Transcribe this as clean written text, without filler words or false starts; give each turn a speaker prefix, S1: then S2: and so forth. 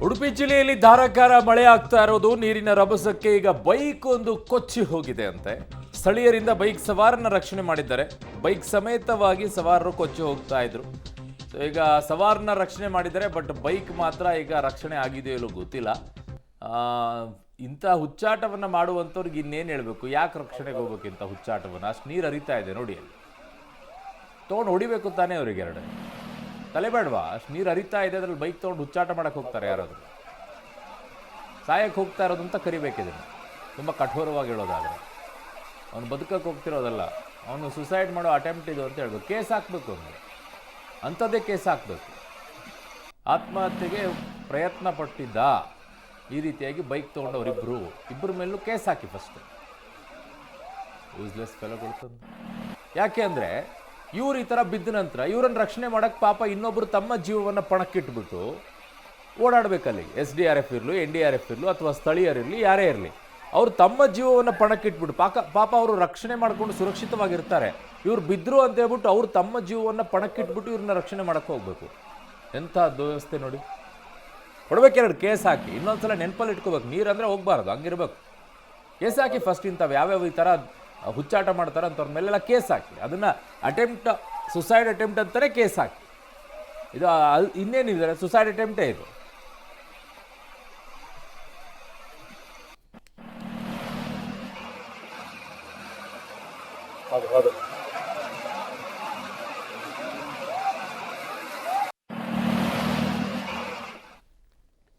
S1: ಉಡುಪಿ ಜಿಲ್ಲೆಯಲ್ಲಿ ಧಾರಾಕಾರ ಮಳೆ ಆಗ್ತಾ ಇರೋದು ನೀರಿನ ರಭಸಕ್ಕೆ ಈಗ ಬೈಕ್ ಒಂದು ಕೊಚ್ಚಿ ಹೋಗಿದೆ ಅಂತೆ. ಸ್ಥಳೀಯರಿಂದ ಬೈಕ್ ಸವಾರನ ರಕ್ಷಣೆ ಮಾಡಿದ್ದಾರೆ. ಬೈಕ್ ಸಮೇತವಾಗಿ ಸವಾರರು ಕೊಚ್ಚಿ ಹೋಗ್ತಾ ಇದ್ರು. ಈಗ ಸವಾರನ ರಕ್ಷಣೆ ಮಾಡಿದ್ದಾರೆ, ಬಟ್ ಬೈಕ್ ಮಾತ್ರ ಈಗ ರಕ್ಷಣೆ ಆಗಿದೆಯೋ ಇಲ್ಲೋ ಗೊತ್ತಿಲ್ಲ. ಇಂಥ ಹುಚ್ಚಾಟವನ್ನ ಮಾಡುವಂಥವ್ರಿಗೆ ಇನ್ನೇನು ಹೇಳಬೇಕು? ಯಾಕೆ ರಕ್ಷಣೆಗೆ ಹೋಗ್ಬೇಕು ಇಂಥ ಹುಚ್ಚಾಟವನ್ನು? ಅಷ್ಟು ನೀರು ಹರಿತಾ ಇದೆ ನೋಡಿ, ಅಲ್ಲಿ ತೊಗೊಂಡು ಹೊಡಿಬೇಕು ತಾನೇ ಅವರಿಗೆ. ಎರಡು ತಲೆ ಬೇಡವಾ? ಅಷ್ಟು ನೀರು ಹರಿತಾ ಇದೆ, ಅದ್ರಲ್ಲಿ ಬೈಕ್ ತೊಗೊಂಡು ಹುಚ್ಚಾಟ ಮಾಡಕ್ಕೆ ಹೋಗ್ತಾರೆ. ಯಾರಾದರೂ ಸಾಯಕ್ಕೆ ಹೋಗ್ತಾ ಇರೋದು ಅಂತ ಕರಿಬೇಕಿದೆ. ತುಂಬ ಕಠೋರವಾಗಿ ಹೇಳೋದಾದರೆ ಅವನು ಬದುಕಕ್ಕೆ ಹೋಗ್ತಿರೋದಲ್ಲ, ಅವನು ಸುಸೈಡ್ ಮಾಡೋ ಅಟೆಂಪ್ಟ್ ಇದು ಅಂತ ಹೇಳ್ಬೇಕು. ಕೇಸ್ ಹಾಕಬೇಕು, ಅವನಿಗೆ ಅಂಥದ್ದೇ ಕೇಸ್ ಹಾಕಬೇಕು. ಆತ್ಮಹತ್ಯೆಗೆ ಪ್ರಯತ್ನ ಪಟ್ಟಿದ್ದ, ಈ ರೀತಿಯಾಗಿ ಬೈಕ್ ತೊಗೊಂಡವರಿಬ್ಬರು ಇಬ್ಬರ ಮೇಲೂ ಕೇಸ್ ಹಾಕಿ ಫಸ್ಟ್. ಯೂಸ್ಲೆಸ್ ಫೆಲೋಗಳು. ಯಾಕೆ ಅಂದರೆ ಇವ್ರು ಈ ಥರ ಬಿದ್ದ ನಂತರ ಇವರನ್ನು ರಕ್ಷಣೆ ಮಾಡೋಕ್ಕೆ ಪಾಪ ಇನ್ನೊಬ್ಬರು ತಮ್ಮ ಜೀವವನ್ನು ಪಣಕ್ಕಿಟ್ಬಿಟ್ಟು ಓಡಾಡಬೇಕಲ್ಲಿ. SDRF ಇರಲಿ, NDRF ಇರಲಿ, ಅಥವಾ ಸ್ಥಳೀಯರಿರಲಿ, ಯಾರೇ ಇರಲಿ, ಅವರು ತಮ್ಮ ಜೀವವನ್ನು ಪಣಕ್ಕಿಟ್ಬಿಟ್ಟು ಪಾಪ ಅವರು ರಕ್ಷಣೆ ಮಾಡ್ಕೊಂಡು ಸುರಕ್ಷಿತವಾಗಿರ್ತಾರೆ. ಇವ್ರು ಬಿದ್ದರು ಅಂತ ಹೇಳ್ಬಿಟ್ಟು ಅವ್ರು ತಮ್ಮ ಜೀವವನ್ನು ಪಣಕ್ಕಿಟ್ಬಿಟ್ಟು ಇವ್ರನ್ನ ರಕ್ಷಣೆ ಮಾಡೋಕ್ಕೆ ಹೋಗ್ಬೇಕು. ಎಂಥ ವ್ಯವಸ್ಥೆ ನೋಡಿ. ಕೊಡ್ಬೇಕೆರಡು ಕೇಸ್ ಹಾಕಿ. ಇನ್ನೊಂದ್ಸಲ ನೆನಪಲ್ಲಿ ಇಟ್ಕೋಬೇಕು, ನೀರಂದರೆ ಹೋಗ್ಬಾರ್ದು, ಹಂಗಿರ್ಬೇಕು. ಕೇಸ್ ಹಾಕಿ ಫಸ್ಟ್. ಇಂಥವು ಯಾವ್ಯಾವ ಈ ಥರ ಹುಚ್ಚಾಟ ಮಾಡ್ತಾರೆ ಅಂಥವ್ರ ಮೇಲೆಲ್ಲ ಕೇಸ್ ಹಾಕಿ. ಅದನ್ನು ಸುಸೈಡ್ ಅಟೆಂಪ್ಟ್ ಅಂತಾರೆ, ಕೇಸ್ ಹಾಕಿ. ಇದು ಇನ್ನೇನಿದೆ, ಸುಸೈಡ್ ಅಟೆಂಪ್ಟೇ ಇದು.
S2: ಹೌದು.